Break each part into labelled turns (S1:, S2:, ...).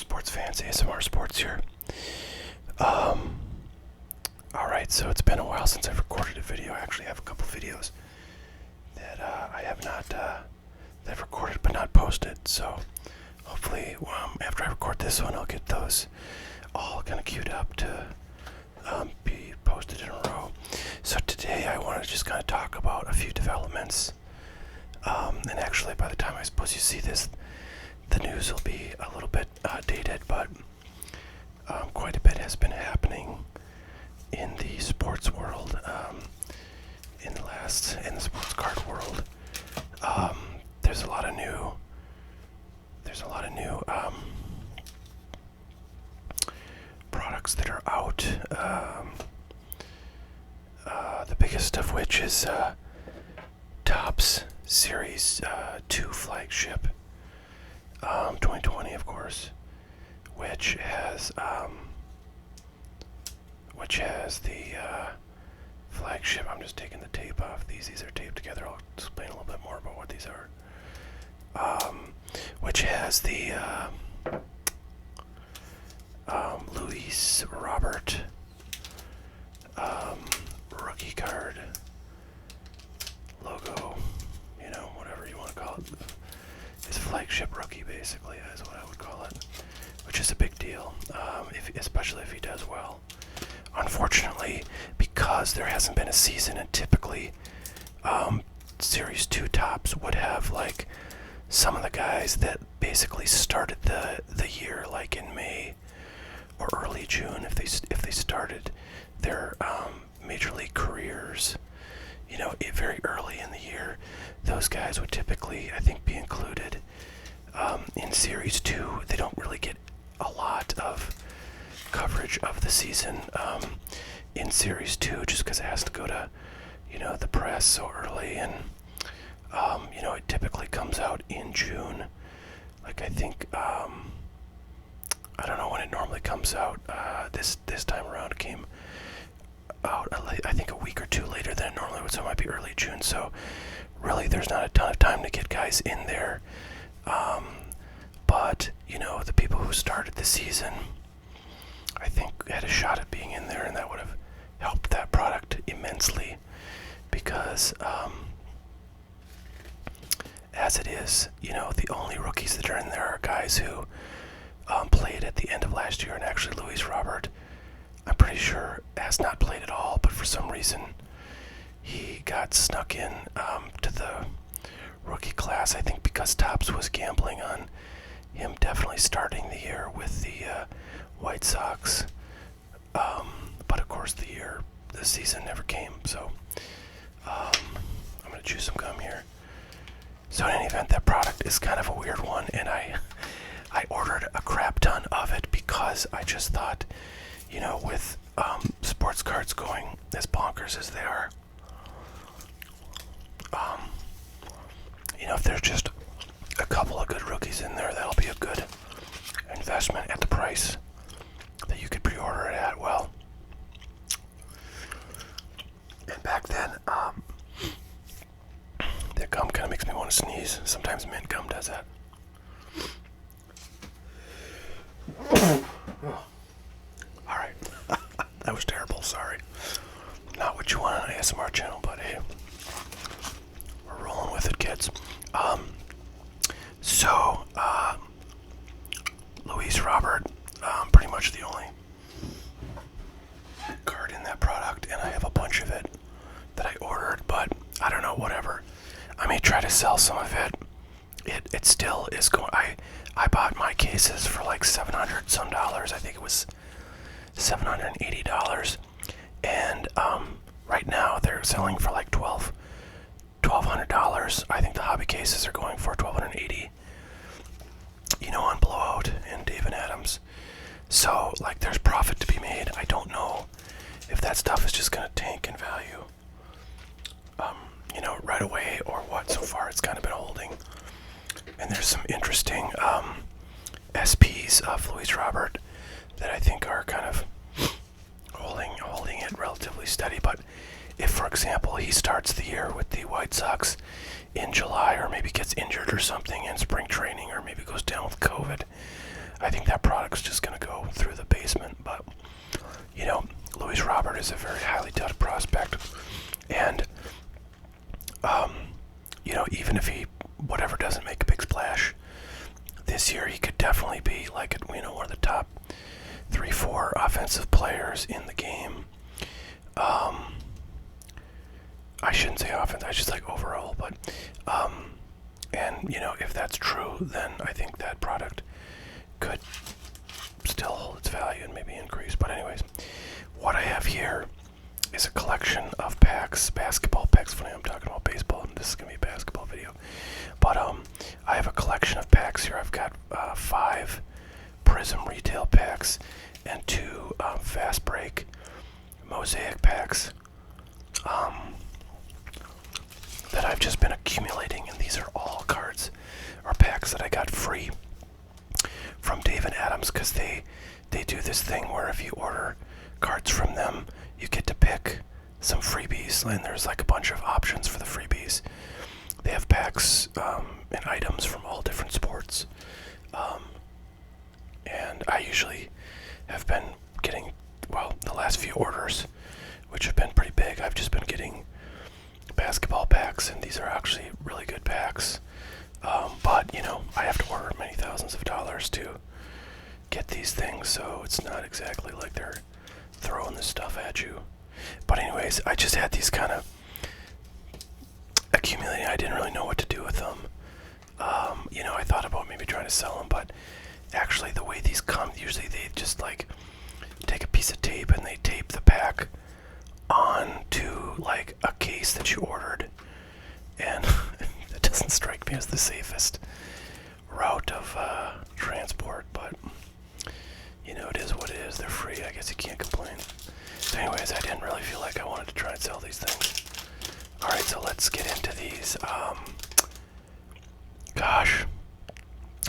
S1: sports fans, ASMR Sports here. Alright, so it's been a while since I've recorded a video. I actually have a couple videos that I have not, that I've recorded but not posted. So hopefully after I record this one, I'll get those all kind of queued up to be posted in a row. So today I want to just kind of talk about a few developments. And actually by the time I suppose you see this, the news will be a little bit dated, but quite a bit has been happening in the sports world, in the sports card world. There's a lot of new products that are out. The biggest of which is Topps Series 2 flagship, 2020, of course, which has the flagship. I'm just taking the tape off these. These are taped together. I'll explain a little bit more about what these are. Which has the Luis Robert rookie card logo, whatever you want to call it. His flagship rookie, basically, is what I would call it, which is a big deal, especially if he does well. Unfortunately, because there hasn't been a season, and typically Series 2 Topps would have like some of the guys that basically started the year like in May or early June, if they started their major league careers, very early in the year, those guys would typically, I think, be included in Series 2. They don't really get a lot of coverage of the season in Series 2 just because it has to go to, the press so early, and it typically comes out in June. Like, I think, I don't know when it normally comes out. This time around it came out, I think, a week or two later than it normally would, so it might be early June. So really there's not a ton of time to get guys in there. But, the people who started the season, I think, had a shot at being in there, and that would have helped that product immensely because, as it is, the only rookies that are in there are guys who played at the end of last year, and actually Luis Robert, I'm pretty sure, has not played at all, but for some reason he got snuck in to the rookie class, I think because Topps was gambling on him definitely starting the year with the White Sox, but of course the season never came, so I'm going to chew some gum here. So in any event, that product is kind of a weird one, and I ordered a crap ton of it because I just thought, with sports cards going as bonkers as they are, if there's just a couple of good rookies in there, that'll be a good investment at the price that you could pre-order it at. Well, and back then, that gum kind of makes me want to sneeze. Sometimes mint gum does that. Alright. That was terrible, sorry. Not what you want on an ASMR channel, but hey, we're rolling with it, kids. So, Luis Robert, pretty much the only card in that product, and I have a bunch of it that I ordered, but I don't know, whatever. I may try to sell some of it. It still is going. I bought my cases for like $700 some. I think it was $780, and right now they're selling for like $1,200. I think the hobby cases are going for $1,280. On Blowout and Dave and Adams. So like, there's profit to be made. I don't know if that stuff is just gonna tank in value, right away, or what. So far, it's kind of been holding. And there's some interesting SPs of Luis Robert that I think are kind of holding it relatively steady. But if, for example, he starts the year with the White Sox in July, or maybe gets injured or something in spring training, or maybe goes down with COVID, I think that product's just going to go through the basement. But, you know, Luis Robert is a very highly touted prospect. And, you know, even if he, whatever, doesn't make a big splash this year, he could definitely be like, you know, one of the top 3-4 offensive players in the game. I shouldn't say offense, I just like overall, but, and, you know, if that's true, then I think that product could still hold its value and maybe increase. But anyways, what I have here is a collection of packs, basketball packs. Funny, I'm talking about baseball, and this is going to be a basketball video. But I have a collection of packs here. I've got 5 Prizm retail packs and 2 fast break Mosaic packs that I've just been accumulating, and these are all cards or packs that I got free from Dave and Adams, because they do this thing where if you order cards from them, you get to pick some freebies, and there's like a bunch of options for the freebies. They have packs and items from all different sports, and I usually have been getting, well, the last few orders, which have been pretty big, I've just been getting basketball packs, and these are actually really good packs. But, you know, I have to order many thousands of dollars to get these things, so it's not exactly like they're throwing this stuff at you. But anyways, I just had these kind of accumulating. I didn't really know what to do with them. You know, I thought about maybe trying to sell them, but actually the way these come, usually they just like take a piece of tape and they tape the pack onto like a case that you ordered, and it doesn't strike me as the safest route of transport, but you know, it is what it is. They're free, I guess you can't complain. So anyways, I didn't really feel like I wanted to try and sell these things. Alright, so let's get into these. Gosh,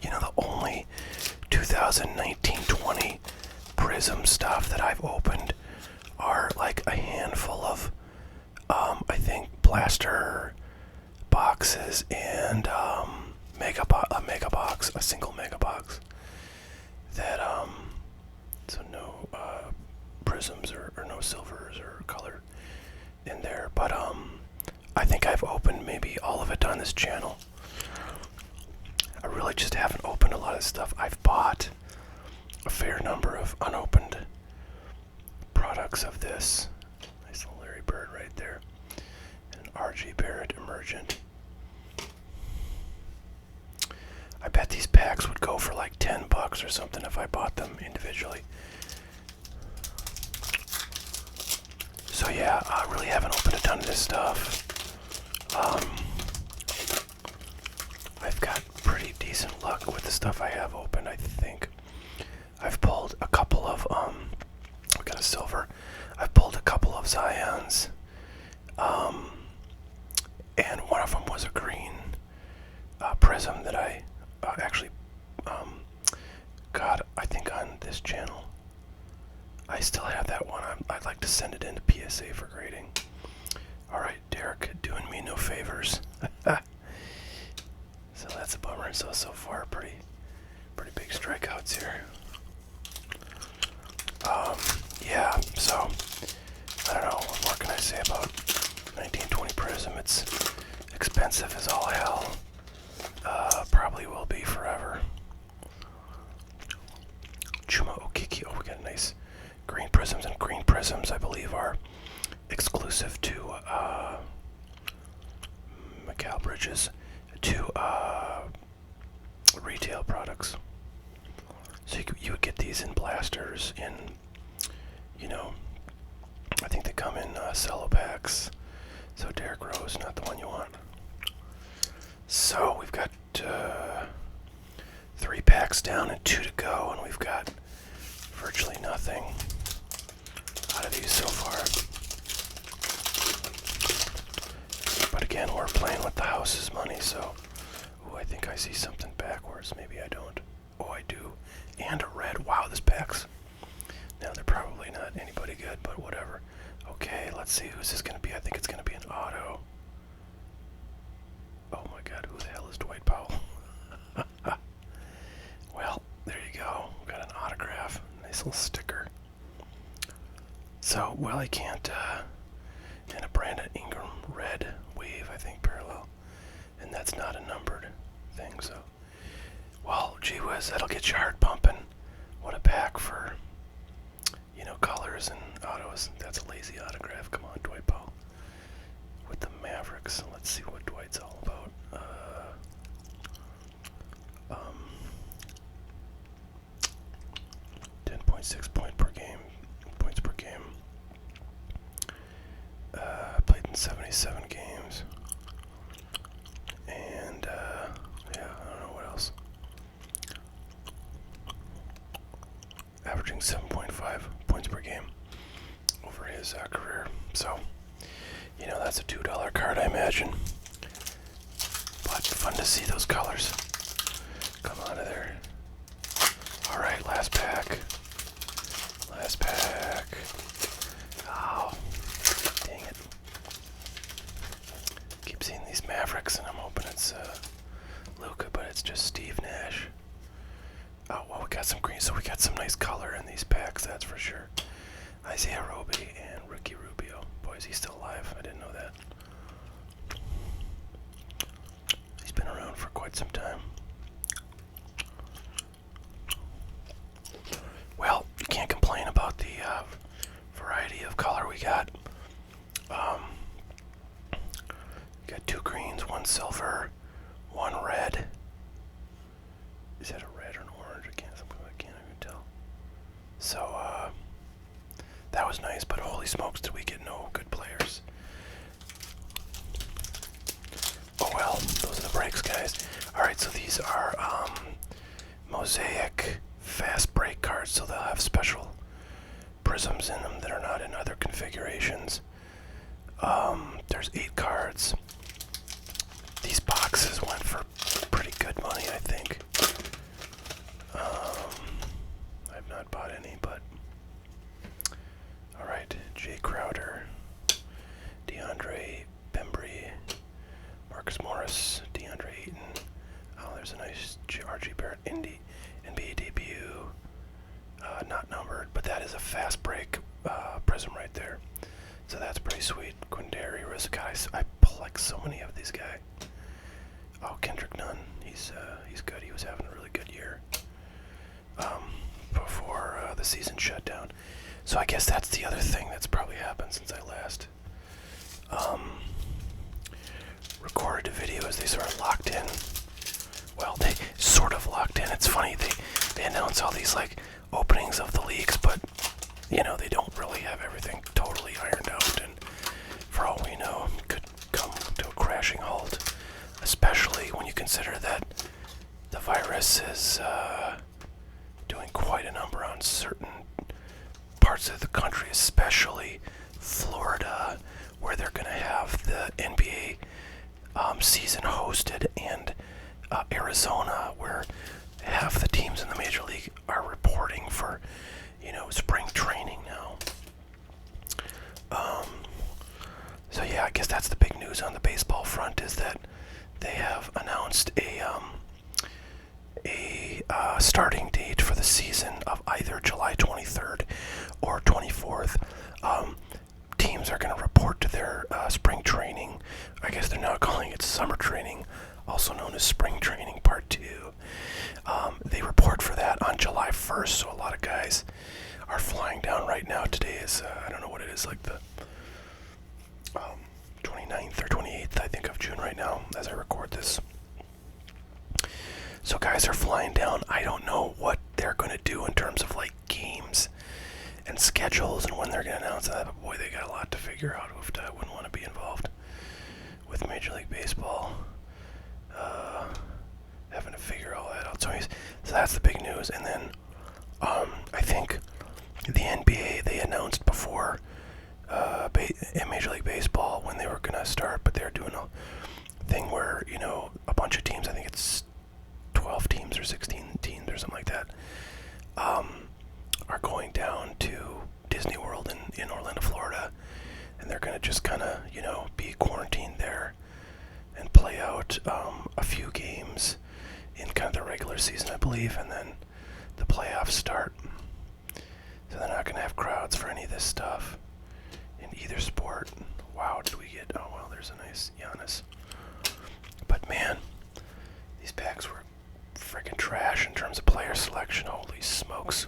S1: you know, the only 2019-20 Prizm stuff that I've opened are like a handful of, I think, blaster boxes and a single mega box. That, so no prisms or no silvers or color in there. But I think I've opened maybe all of it on this channel. I really just haven't opened a lot of stuff. I've bought a fair number of unopened products of this. Nice little Larry Bird right there. And RG Barrett Emergent. I bet these packs would go for like $10 or something if I bought them individually. So yeah, I really haven't opened a ton of this stuff. I've got pretty decent luck with the stuff I have opened, I think. I've pulled a couple of, I got a silver. I've pulled a couple of Zions. And one of them was a green Prizm that I actually got, I think, on this channel. I still have that one. I'd like to send it into PSA for grading. Alright, Derek, doing me no favors. So that's a bummer. So far, pretty big strikeouts here. Yeah, so, I don't know, what more can I say about 1920 Prizm? It's expensive as all hell. Probably will be forever. Chuma Okiki. Oh, we got a nice green Prizms, and green Prizms, I believe, are exclusive to Macau Bridges, to retail products. So you would get these in blasters, in, you know, I think they come in cello packs. So Derrick Rose, not the one you want. So we've got 3 packs down and 2 to go, and we've got virtually nothing out of these so far. But again, we're playing with the house's money, so... Ooh, I think I see something backwards. Maybe I don't. Oh, I do. And a red. Wow, this pack's... Now, they're probably not anybody good, but whatever. Okay, let's see. Who's this going to be? I think it's going to be an auto. Oh my god, who the hell is Dwight Powell? Well, there you go. Nice little sticker. So, well, I can't, and a Brandon Ingram red wave, I think, parallel. And that's not a numbered thing, so. Well, gee whiz, that'll get your heart pumping. What a pack for, colors and autos. That's a lazy autograph. Come on, Dwight Powell. With the Mavericks. Let's see what Dwight's all about. 10.6 points per game. Played in 77 games. And, yeah, I don't know what else. Averaging 7.5 points per game over his career. So, that's a $2 card, I imagine. But fun to see those colors come out of there. Alright, last pack. Oh, dang it. Keep seeing these Mavericks, and I'm hoping it's Luka, but it's just Steve Nash. Oh, well, we got some green, so we got some nice color in these packs, that's for sure. Isaiah Roby and Ricky Rubio. Boy, is he still alive. I didn't know that. He's been around for quite some time. Well, you can't complain about the variety of color we got. Got 2 greens, 1 silver, 1 red. Is that a red or an orange? I can't even tell. So, that was nice, but holy smokes, did we get no good players. Oh well, those are the breaks, guys. Alright, so these are Mosaic fast break cards, so they'll have special prisms in them that are not in other configurations. There's 8 cards. These boxes went for pretty good money, I think. I've not bought any, but alright, Jay Crowder, DeAndre Bembry, Marcus Morris, DeAndre Ayton. Oh, there's a nice R.G. Barrett NBA debut. Not numbered, but that is a fast break prism right there. So that's pretty sweet. Quindary Rizikais. I like so many of these guys. Oh, Kendrick Nunn. He's good. He was having a really good year before the season shut down. So I guess that's the other thing that's probably happened since I last recorded a video, is they sort of locked in. Well, they sort of locked in. It's funny, they announce all these openings of the leagues, but they don't really have everything totally ironed out, and for all we know, it could come to a crashing halt, especially when you consider that the virus is doing quite a number on certain parts of the country, especially Florida, where they're going to have the NBA season hosted, and Arizona, where half the teams in the Major League are reporting for, spring training now. So yeah, I guess that's the big news on the baseball front, is that they have announced a starting date for the season of either July 23rd or 24th. Teams are going to report to their spring training. I guess they're now calling it summer training, also known as spring training part 2. They report for that on July 1st, so a lot of guys are flying down right now. Today is, I don't know what it is, like the 29th or 28th, I think, of June right now, as I record this. So guys are flying down. I don't know what they're going to do in terms of games and schedules and when they're going to announce that, but boy, they got a lot to figure out. I wouldn't want to be involved with Major League Baseball, having to figure all that out. So that's the big news. And then I think the NBA, they announced before Major League Baseball when they were going to start, but they're doing a thing where, a bunch of teams, I think it's 12 teams or 16 teams or something like that, are going down to Disney World in Orlando, Florida, and they're going to just kind of, be quarantined there and play out a few games in kind of the regular season, I believe, and then the playoffs start. So they're not going to have crowds for any of this stuff in either sport. Wow, did we get... Oh, well, there's a nice Giannis. But, man, these packs were freaking trash in terms of player selection. Holy smokes.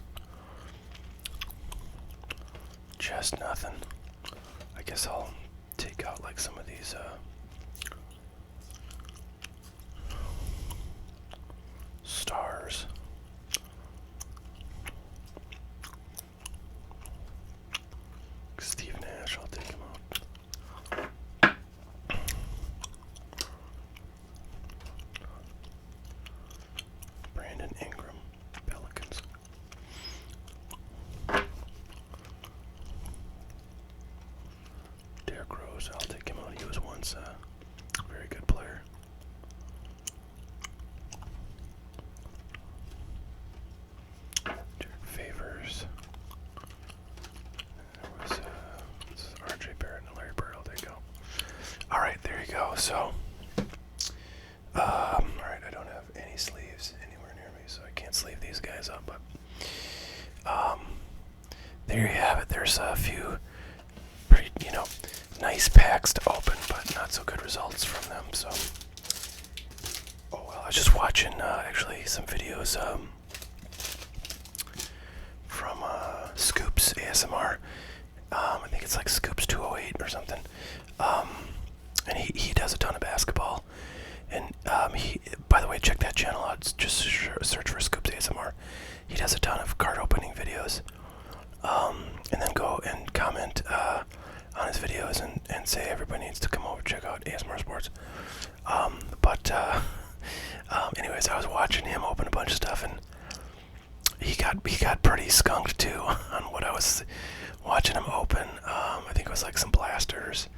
S1: Just nothing. I guess I'll take out, like, some of these, stars. Steve Nash, I'll take him out. Brandon Ingram, Pelicans. Derrick Rose, I'll take him out. He was once a very good player. Derek Favors. There was this is RJ Barrett and Larry Bird. There you go. All right, there you go. So, all right, I don't have any sleeves anywhere near me, so I can't sleeve these guys up. But there you have it. There's a few pretty, nice packs to open, but not so good results from them. So, oh well. I was just watching actually some videos from Scoops ASMR. I think it's like Scoops 208 or something. And he does a ton of basketball. And he, by the way, check that channel out. Just search for Scoops ASMR. He does a ton of card opening videos. And then go and comment on his videos and say everybody needs to come over and check out ASMR Sports. Anyways, I was watching him open a bunch of stuff, and he got pretty skunked too on what I was watching him open. I think it was like some blasters,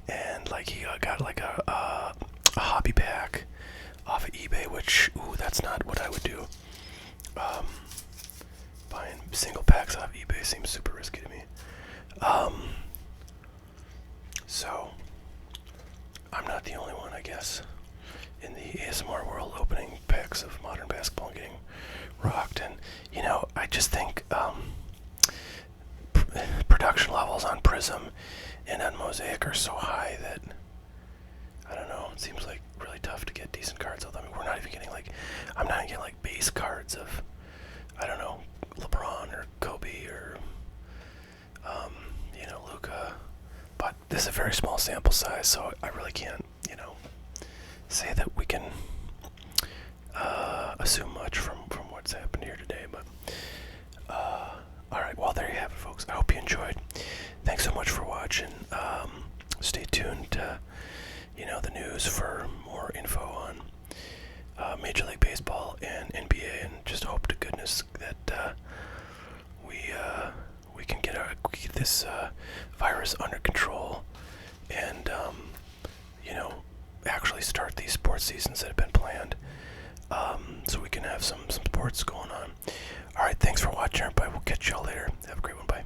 S1: and like he got like a hobby pack off of eBay, which that's not what I would do. Buying single packs off eBay seems super risky to me. So I'm not the only one, I guess, in the ASMR world opening packs of modern basketball and getting rocked. And I just think production levels on Prizm and on Mosaic are so high that I don't know. It seems like really tough to get decent cards. I mean, we're not even getting I'm not even getting like base cards of, I don't know, LeBron or Kobe or Luka. But this is a very small sample size, so I really can't say that we can assume much from what's happened here today. But all right, well, there you have it, folks. I hope you enjoyed. Thanks so much for watching. Stay tuned to the news for more info on Major League Baseball and NBA, and just hope to goodness that we can get this virus under control and actually start these sports seasons that have been planned, so we can have some sports going on. All right, thanks for watching, everybody. We'll catch y'all later. Have a great one. Bye.